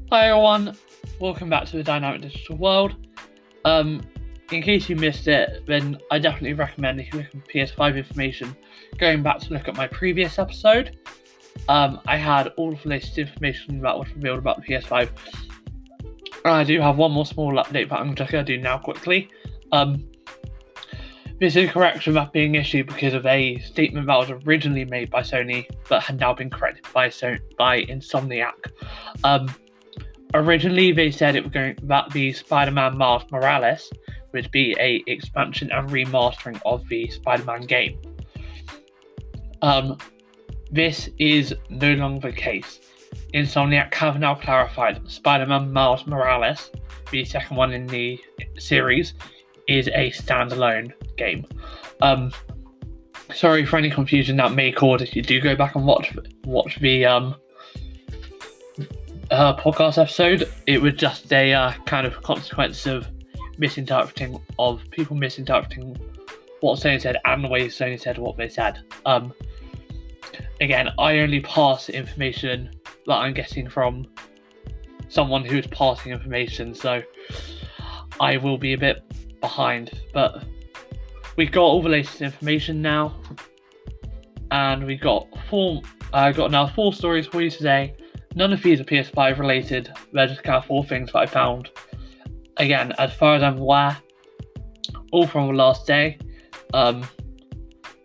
Hi everyone, welcome back to the Dynamic Digital World. In case you missed it, then I definitely recommend, if you're looking for PS5 information, going back to look at my previous episode. I had all of the latest information that was revealed about the PS5. And I do have one more small update that I'm just going to do now quickly. This is a correction that being issued because of a statement that was originally made by Sony, but had now been corrected by Insomniac. Originally, they said that the Spider-Man Miles Morales would be a expansion and remastering of the Spider-Man game. This is no longer the case. Insomniac have now clarified that Spider-Man Miles Morales, the second one in the series, is a standalone game. Sorry for any confusion that may cause if you do go back and watch the podcast episode. It was just a kind of consequence of people misinterpreting what Sony said and the way Sony said what they said. Again, I only pass information that I'm getting from someone who's passing information, so I will be a bit behind, but we've got all the latest information now, and we got now 4 stories for you today. None of these are PS5 related. They're just kind of 4 things that I found. Again, as far as I'm aware, all from the last day.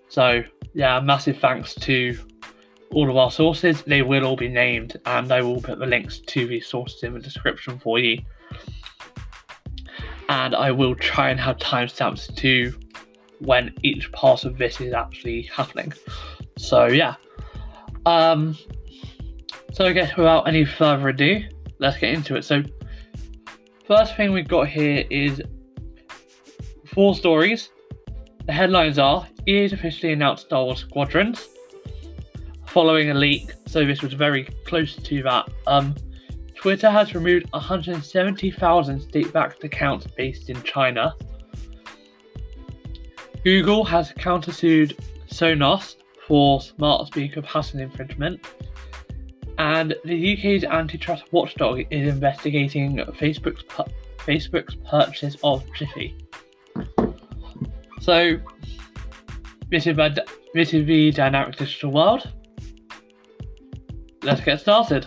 So yeah, massive thanks to all of our sources. They will all be named, and I will put the links to these sources in the description for you. And I will try and have timestamps to when each part of this is actually happening. So yeah. So I guess without any further ado, let's get into it. So first thing we've got here is 4 stories. The headlines are: EA's officially announced Star Wars Squadrons following a leak. So this was very close to that. Twitter has removed 170,000 state-backed accounts based in China. Google has countersued Sonos for smart speaker patent infringement. And the UK's antitrust watchdog is investigating Facebook's purchase of Giphy. So this is the Dynamic Digital World. Let's get started.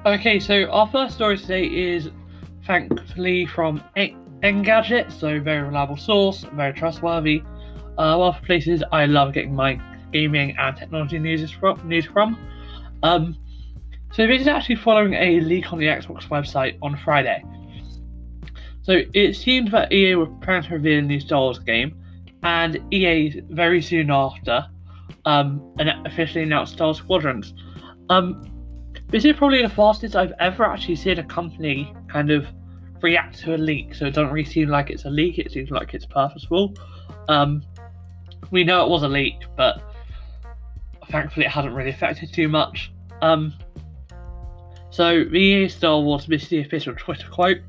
Okay, so our first story today is thankfully from Engadget, so very reliable source, very trustworthy. One of the places I love getting my gaming and technology news from. So this is actually following a leak on the Xbox website on Friday. So it seems that EA were planning to reveal a new Star Wars game, and EA very soon after officially announced Star Wars Squadrons. This is probably the fastest I've ever actually seen a company kind of react to a leak. So it doesn't really seem like it's a leak, it seems like it's purposeful. We know it was a leak, but thankfully it hasn't really affected too much. So the EA Star Wars, this is the official Twitter quote: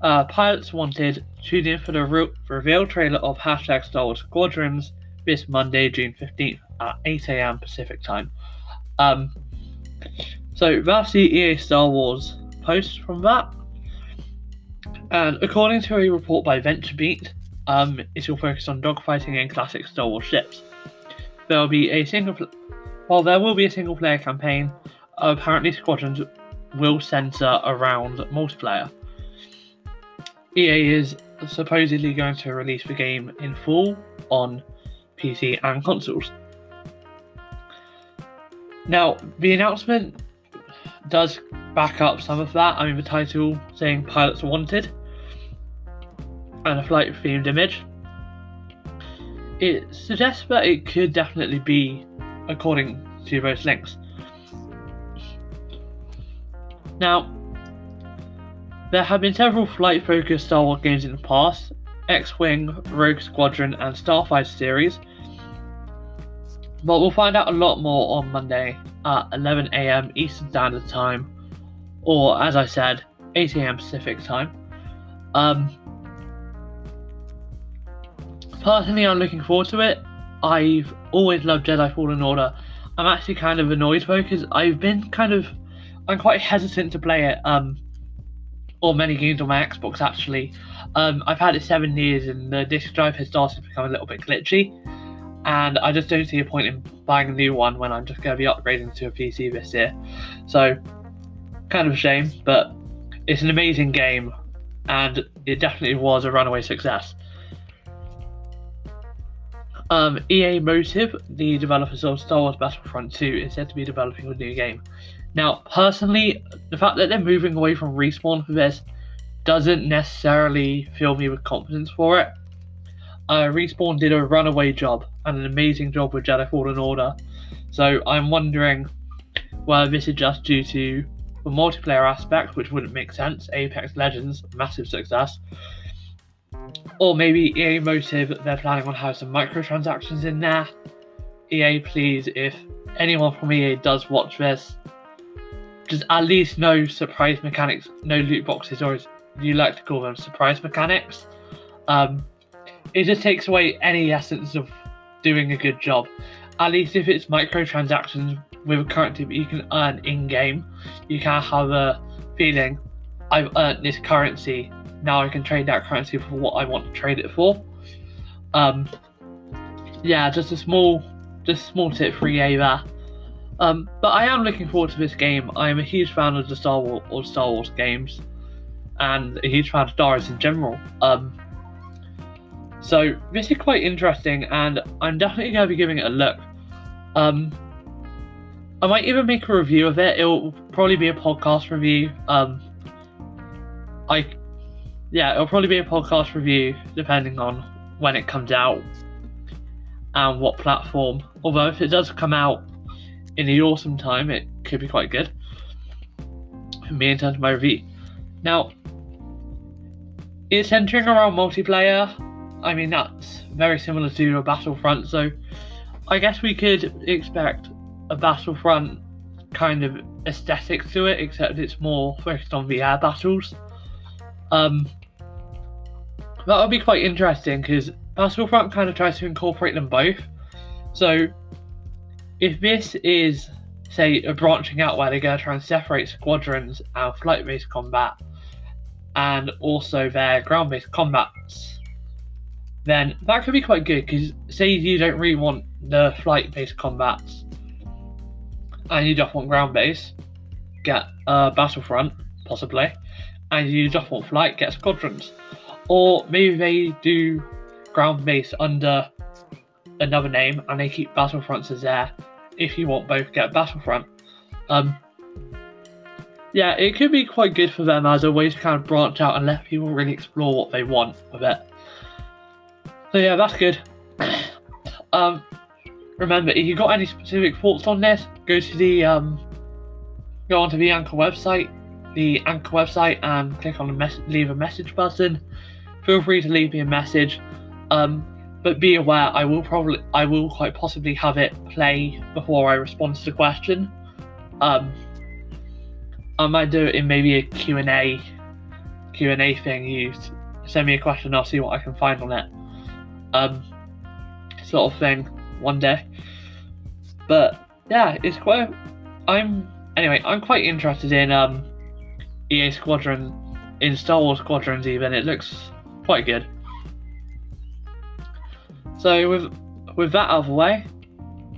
pilots wanted, tune in for the reveal trailer of #Star Wars Squadrons this Monday, June 15th at 8 AM Pacific time. So that's the EA Star Wars post from that. And according to a report by VentureBeat, it will focus on dogfighting and classic Star Wars ships. There will be a single player campaign. Apparently Squadrons will centre around multiplayer. EA is supposedly going to release the game in full on PC and consoles. Now, the announcement does back up some of that. I mean, the title saying pilots wanted and a flight themed image, it suggests that it could definitely be according to those links. Now, there have been several flight focused Star Wars games in the past: X-Wing, Rogue Squadron and Starfighter series. But we'll find out a lot more on Monday at 11 AM Eastern Standard Time, or as I said, 8 a.m. Pacific time. Personally, I'm looking forward to it. I've always loved Jedi Fallen Order. I'm actually kind of annoyed though, because I'm quite hesitant to play it, or many games on my Xbox actually. I've had it 7 years and the disc drive has started to become a little bit glitchy, and I just don't see a point in buying a new one when I'm just going to be upgrading to a PC this year. So, kind of a shame, but it's an amazing game, and it definitely was a runaway success. EA Motive, the developers of Star Wars Battlefront 2, is said to be developing a new game. Now, personally, the fact that they're moving away from Respawn for this doesn't necessarily fill me with confidence for it. Respawn did a runaway job and an amazing job with Jedi Fallen Order, so I'm wondering whether this is just due to the multiplayer aspect, which wouldn't make sense. Apex Legends, massive success. Or maybe EA Motive, they're planning on having some microtransactions in there. EA, please, if anyone from EA does watch this, just at least no surprise mechanics, no loot boxes, or as you like to call them, surprise mechanics. It just takes away any essence of doing a good job. At least if it's microtransactions with a currency that you can earn in-game, you can have a feeling, I've earned this currency, now I can trade that currency for what I want to trade it for. Yeah, just a small tip for EA there. But I am looking forward to this game. I am a huge fan of the Star Wars games, and a huge fan of Star Wars in general. So this is quite interesting, and I'm definitely going to be giving it a look. I might even make a review of it. It'll probably be a podcast review. It'll probably be a podcast review depending on when it comes out and what platform. Although if it does come out in the autumn time, it could be quite good for me in terms of my review. Now, it's centering around multiplayer. I mean, that's very similar to a Battlefront, so I guess we could expect a Battlefront kind of aesthetic to it, except it's more focused on the air battles. That would be quite interesting, because Battlefront kind of tries to incorporate them both. So, if this is, say, a branching out where they're going to try and separate squadrons and flight-based combat, and also their ground-based combats, then that could be quite good, because say you don't really want the flight-based combats, and you just want ground-based, get Battlefront, possibly, and you just want flight, get squadrons. Or maybe they do ground-based under another name, and they keep Battlefronts as there. If you want both, get Battlefront. Yeah, it could be quite good for them as a way to kind of branch out and let people really explore what they want with it. So yeah, that's good. Remember, if you've got any specific thoughts on this, go onto the Anchor website, and click on the leave a message button. Feel free to leave me a message. But be aware, I will quite possibly have it play before I respond to the question. I might do it in maybe a Q&A thing. You send me a question, I'll see what I can find on it. Sort of thing one day. But yeah, I'm quite interested in EA Squadron, in Star Wars Squadrons even. It looks quite good. So with that out of the way,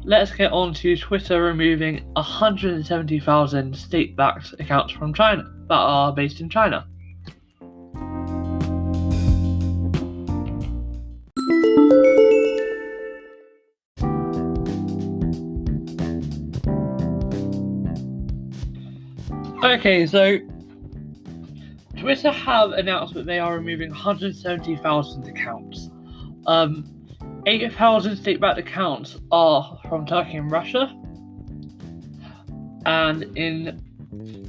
let's get on to Twitter removing 170,000 state-backed accounts from China that are based in China. Okay, so Twitter have announced that they are removing 170,000 accounts. 8,000 state-backed accounts are from Turkey and Russia.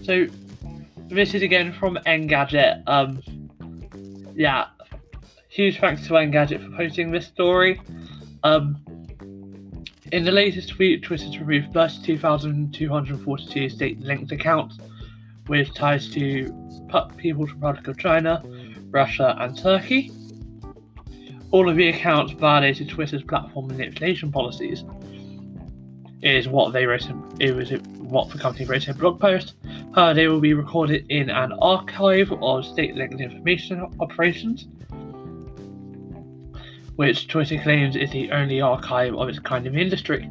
So this is again from Engadget. Yeah, huge thanks to Engadget for posting this story. In the latest tweet, Twitter's removed 32,242 state-linked accounts with ties to People's Republic of China, Russia, and Turkey. All of the accounts violated Twitter's platform manipulation policies, is what they wrote. What the company wrote in a blog post. They will be recorded in an archive of state-linked information operations, which Twitter claims is the only archive of its kind in the industry.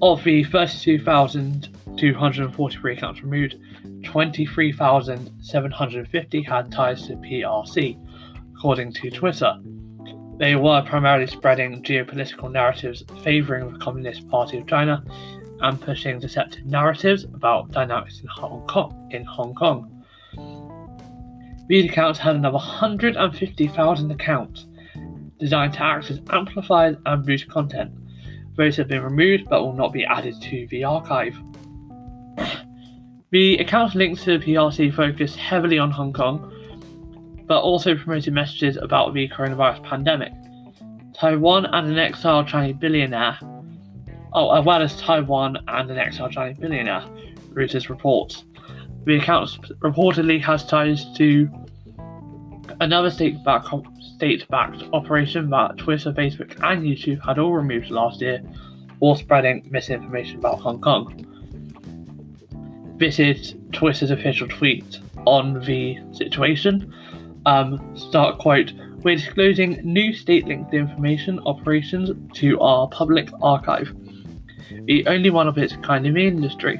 Of the 32,243 accounts removed, 23,750 had ties to PRC, according to Twitter. They were primarily spreading geopolitical narratives favouring the Communist Party of China and pushing deceptive narratives about dynamics in Hong Kong. These accounts had another 150,000 accounts designed to act as amplifiers and boost content. Those have been removed but will not be added to the archive. The accounts linked to the PRC focused heavily on Hong Kong, but also promoted messages about the coronavirus pandemic. Taiwan and an exiled Chinese billionaire, as well as Taiwan and an exiled Chinese billionaire, Reuters reports. The account reportedly has ties to another state-backed operation that Twitter, Facebook, and YouTube had all removed last year, all spreading misinformation about Hong Kong. This is Twitter's official tweet on the situation. Start quote, "We're disclosing new state-linked information operations to our public archive, the only one of its kind in the industry,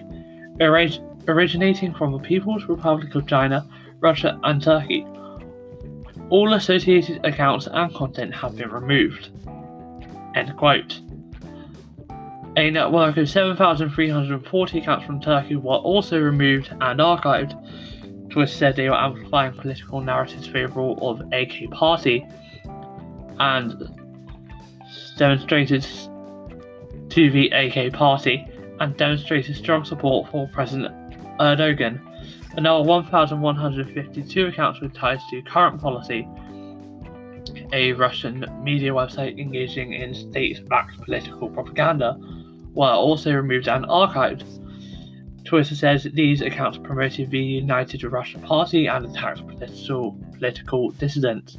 originating from the People's Republic of China, Russia, and Turkey. All associated accounts and content have been removed." End quote. A network of 7,340 accounts from Turkey were also removed and archived. Twitter said they were amplifying political narratives favourable of AK Party and demonstrated to the AK Party and demonstrated strong support for President Erdogan. Another 1,152 accounts with ties to Current Policy, a Russian media website engaging in state-backed political propaganda, were also removed and archived. Twitter says these accounts promoted the United Russia Party and attacked political dissidents.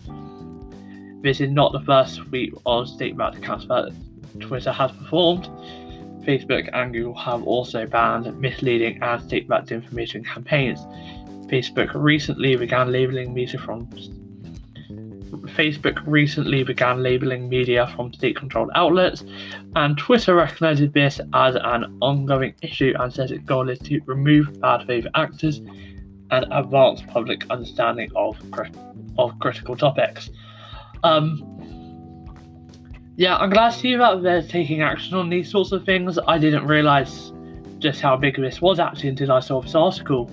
This is not the first suite of state-backed accounts that Twitter has performed. Facebook and Google have also banned misleading and state-backed information campaigns. Facebook recently began labeling media from state-controlled outlets, and Twitter recognizes this as an ongoing issue and says its goal is to remove bad faith actors and advance public understanding of critical topics. I'm glad to see that they're taking action on these sorts of things. I didn't realise just how big this was actually until I saw this article.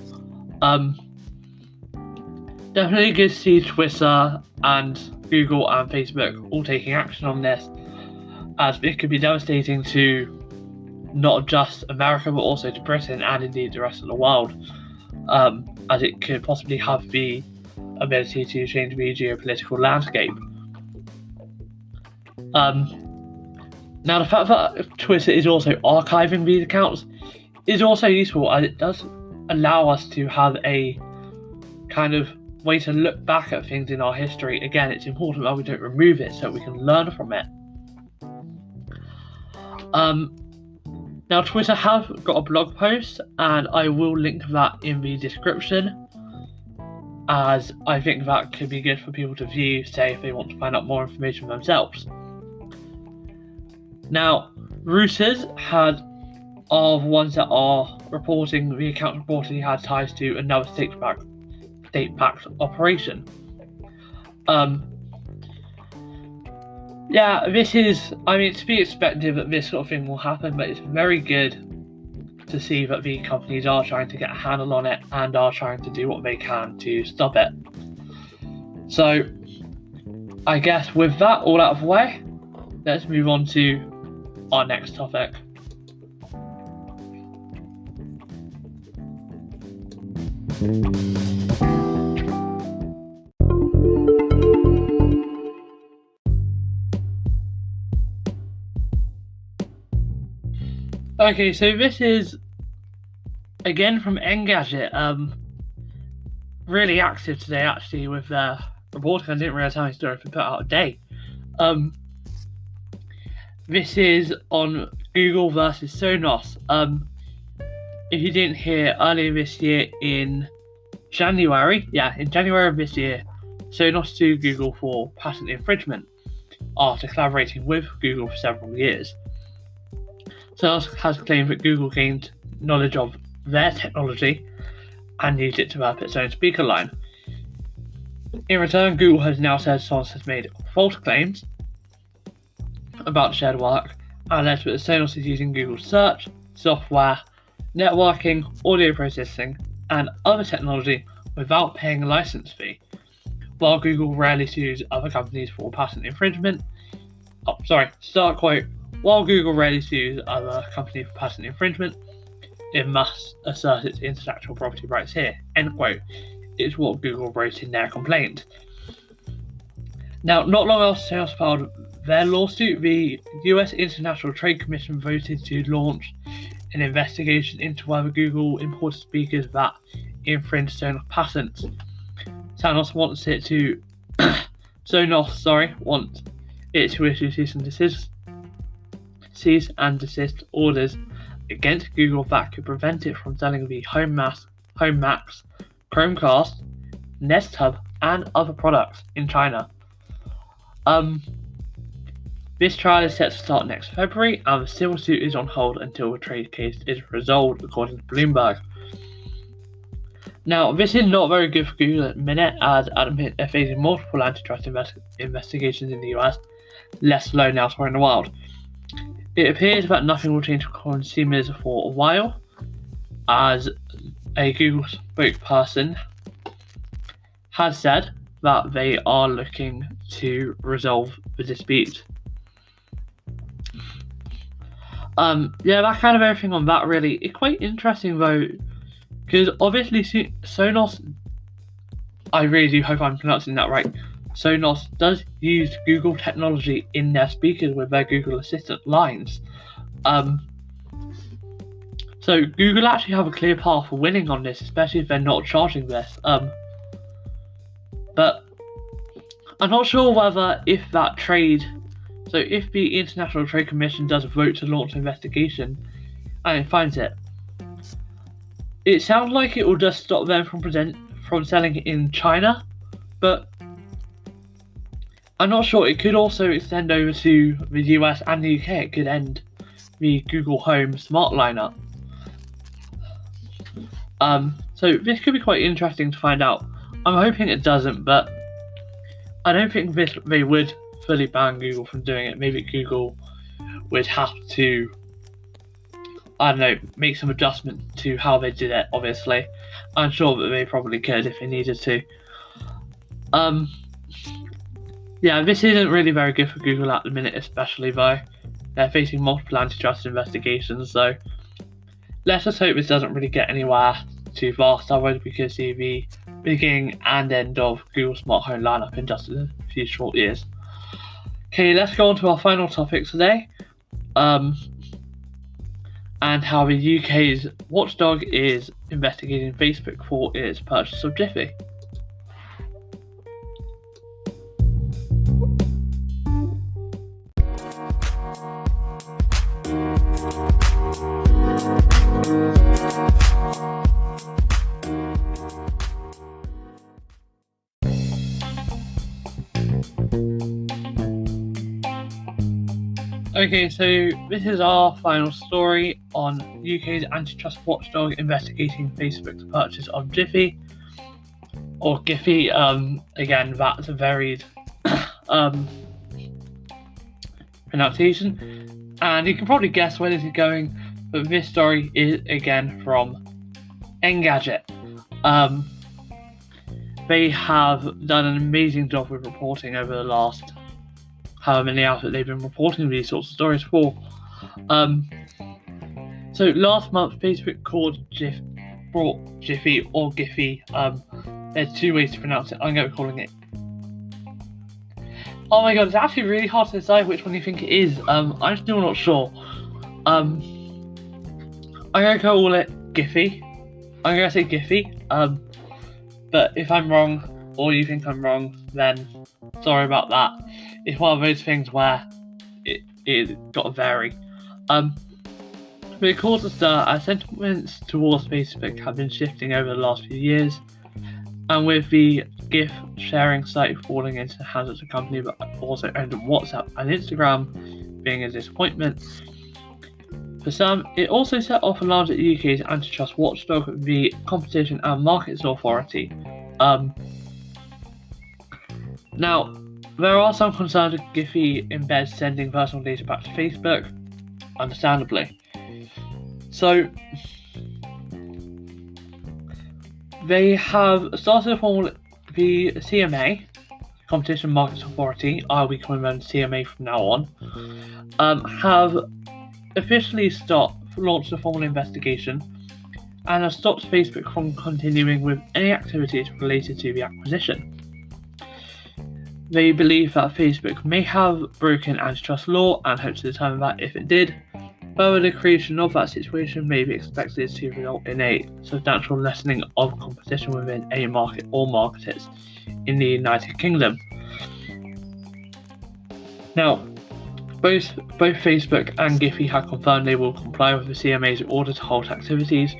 Definitely good to see Twitter and Google and Facebook all taking action on this, as it could be devastating to not just America but also to Britain and indeed the rest of the world, as it could possibly have the ability to change the geopolitical landscape. Now, the fact that Twitter is also archiving these accounts is also useful, as it does allow us to have a kind of way to look back at things in our history. Again, it's important that we don't remove it so we can learn from it. Now, Twitter have got a blog post, and I will link that in the description, as I think that could be good for people to view, say, if they want to find out more information themselves. Now, Reuters are the ones that are reporting, the account reportedly had ties to another state-backed operation. This is, it's to be expected that this sort of thing will happen, but it's very good to see that the companies are trying to get a handle on it and are trying to do what they can to stop it. So, I guess with that all out of the way, let's move on to our next topic. Okay, so this is again from Engadget. really active today, actually, with their reporting. I didn't realise how many stories we put out a day. This is on Google versus Sonos. If you didn't hear, earlier this year in January of this year, Sonos sued Google for patent infringement after collaborating with Google for several years. Sonos has claimed that Google gained knowledge of their technology and used it to develop its own speaker line. In return, Google has now said Sonos has made false claims about shared work and alleged that Sonos is using Google's search, software, networking, audio processing, and other technology without paying a license fee. While Google rarely sues other companies for patent infringement, while Google rarely sues other companies for patent infringement, it must assert its intellectual property rights here, end quote, is what Google wrote in their complaint. Now, not long after Sonos filed their lawsuit, the US International Trade Commission voted to launch an investigation into whether Google imported speakers that infringed Sonos patents. Sonos wants it to issue cease and desist orders against Google that could prevent it from selling the Home Max, Chromecast, Nest Hub, and other products in China. This trial is set to start next February, and the civil suit is on hold until the trade case is resolved, according to Bloomberg. Now, this is not very good for Google at the minute, as at the minute they're facing multiple antitrust investigations in the US, less so now elsewhere in the world. It appears that nothing will change for consumers for a while, as a Google spokesperson has said that they are looking to resolve the dispute. That's kind of everything on that, really. It's quite interesting, though, because obviously Sonos, I really do hope I'm pronouncing that right, Sonos does use Google technology in their speakers with their Google Assistant lines. So Google actually have a clear path for winning on this, especially if they're not charging this. But I'm not sure whether if the International Trade Commission does vote to launch an investigation and it finds it, it sounds like it will just stop them from selling it in China, but I'm not sure. It could also extend over to the US and the UK. It could end the Google Home smart lineup. So this could be quite interesting to find out. I'm hoping it doesn't, but I don't think they would fully ban Google from doing it. Maybe Google would have to, make some adjustment to how they did it, obviously. I'm sure that they probably could if they needed to. This isn't really very good for Google at the minute, especially though they're facing multiple antitrust investigations, so let's just hope this doesn't really get anywhere too fast, otherwise we could see the beginning and end of Google Smart Home lineup in just a few short years. Okay, let's go on to our final topic today, and how the UK's watchdog is investigating Facebook for its purchase of Giphy. Okay, so this is our final story on UK's antitrust watchdog investigating Facebook's purchase of Giphy, or Giphy. Again, that's a varied pronunciation, and you can probably guess where this is going, but this story is again from Engadget. They have done an amazing job with reporting over the last however many hours that they've been reporting these sorts of stories for. So last month, Facebook brought Giphy or Giphy. There's two ways to pronounce it. I'm going to be calling it. Oh my god, it's actually really hard to decide which one you think it is. I'm still not sure. I'm going to call it Giphy. I'm going to say Giphy. But if I'm wrong, or you think I'm wrong, then sorry about that. It's one of those things where it got to vary. But it caused a stir as sentiments towards Facebook have been shifting over the last few years, and with the GIF sharing site falling into the hands of the company but also owned WhatsApp and Instagram being a disappointment. For some, it also set off alarms at the UK's antitrust watchdog, the Competition and Markets Authority. Now, there are some concerns with Giphy embeds sending personal data back to Facebook, understandably. So, they have started to form the CMA, Competition and Markets Authority, we can remember CMA from now on, have officially launched a formal investigation and have stopped Facebook from continuing with any activities related to the acquisition. They believe that Facebook may have broken antitrust law and hope to determine that if it did, further the creation of that situation may be expected to result in a substantial lessening of competition within a market or markets in the United Kingdom. Now, both Facebook and Giphy have confirmed they will comply with the CMA's order to halt activities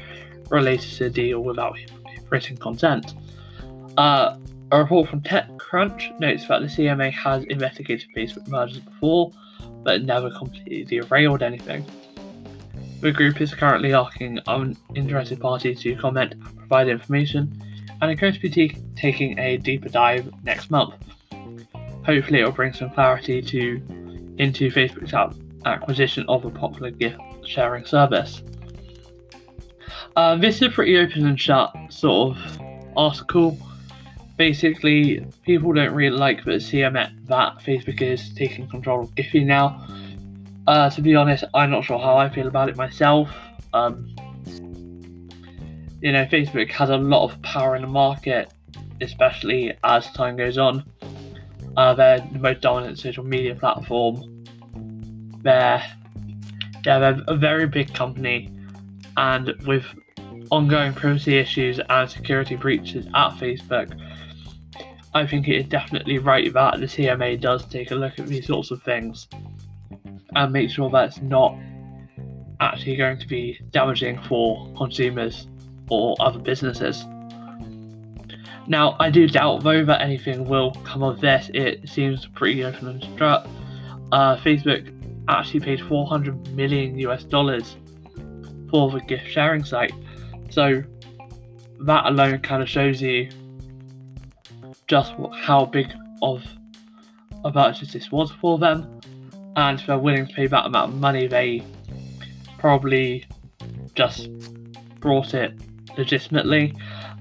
related to the deal without written consent. A report from TechCrunch notes that the CMA has investigated Facebook mergers before, but never completely derailed anything. The group is currently asking interested parties to comment and provide information, and are going to be taking a deeper dive next month. Hopefully it will bring some clarity into Facebook's acquisition of a popular gift sharing service. This is a pretty open and shut sort of article. Basically, people don't really like that Facebook is taking control of Giphy now. To be honest, I'm not sure how I feel about it myself. Facebook has a lot of power in the market, especially as time goes on. They're the most dominant social media platform. They're a very big company, and with ongoing privacy issues and security breaches at Facebook, I think it is definitely right that the CMA does take a look at these sorts of things and make sure that it's not actually going to be damaging for consumers or other businesses. Now, I do doubt though that anything will come of this. It seems pretty open and shut. Facebook actually paid $400 million for the gift sharing site, so that alone kind of shows you just how big of a purchase this was for them, and if they're willing to pay that amount of money, they probably just brought it legitimately.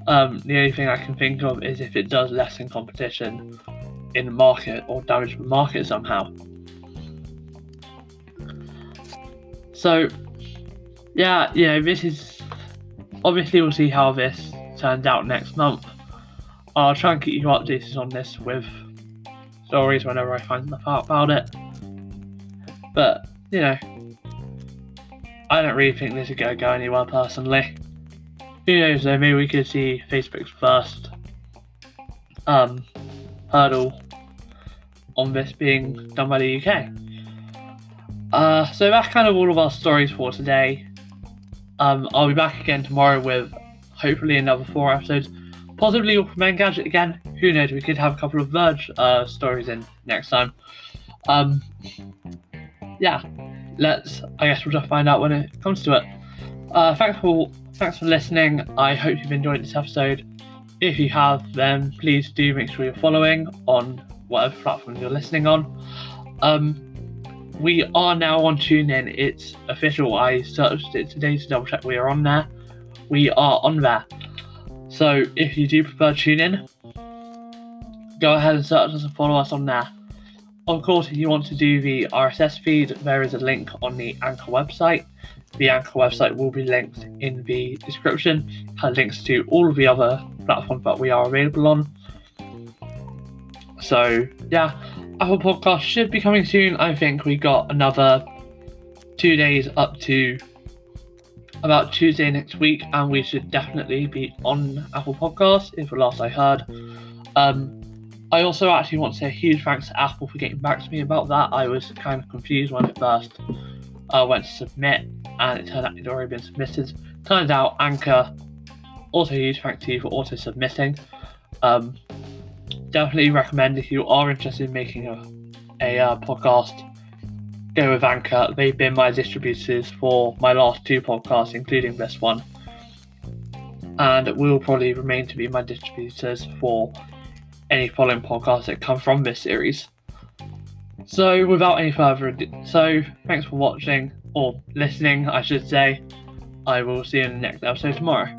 The only thing I can think of is if it does lessen competition in the market or damage the market somehow. So, this is obviously, we'll see how this turns out next month. I'll try and keep you updated on this with stories whenever I find stuff out about it. But, I don't really think this is going to go anywhere personally. Who knows though, maybe we could see Facebook's first hurdle on this being done by the UK. So that's kind of all of our stories for today. I'll be back again tomorrow with hopefully another 4 episodes. Possibly all from Engadget again. Who knows, we could have a couple of Verge stories in next time. I guess we'll just find out when it comes to it. Thanks for listening. I hope you've enjoyed this episode. If you have, then please do make sure you're following on whatever platform you're listening on. We are now on TuneIn. It's official. I searched it today to double check we are on there. We are on there. So if you do prefer TuneIn, go ahead and search us and follow us on there. Of course, if you want to do the RSS feed, there is a link on the Anchor website. The Anchor website will be linked in the description. It has links to all of the other platforms that we are available on. So, Apple Podcast should be coming soon. I think we got another 2 days up to about Tuesday next week, and we should definitely be on Apple Podcasts, if the last I heard. I also actually want to say a huge thanks to Apple for getting back to me about that. I was kind of confused when it first went to submit, and it turned out it had already been submitted. Turns out Anchor, also a huge thanks to you for auto submitting. Definitely recommend, if you are interested in making a podcast, go with Anchor. They've been my distributors for my last 2 podcasts, including this one, and will probably remain to be my distributors for any following podcasts that come from this series. So without any further ado, thanks for watching, or listening I should say. I will see you in the next episode tomorrow.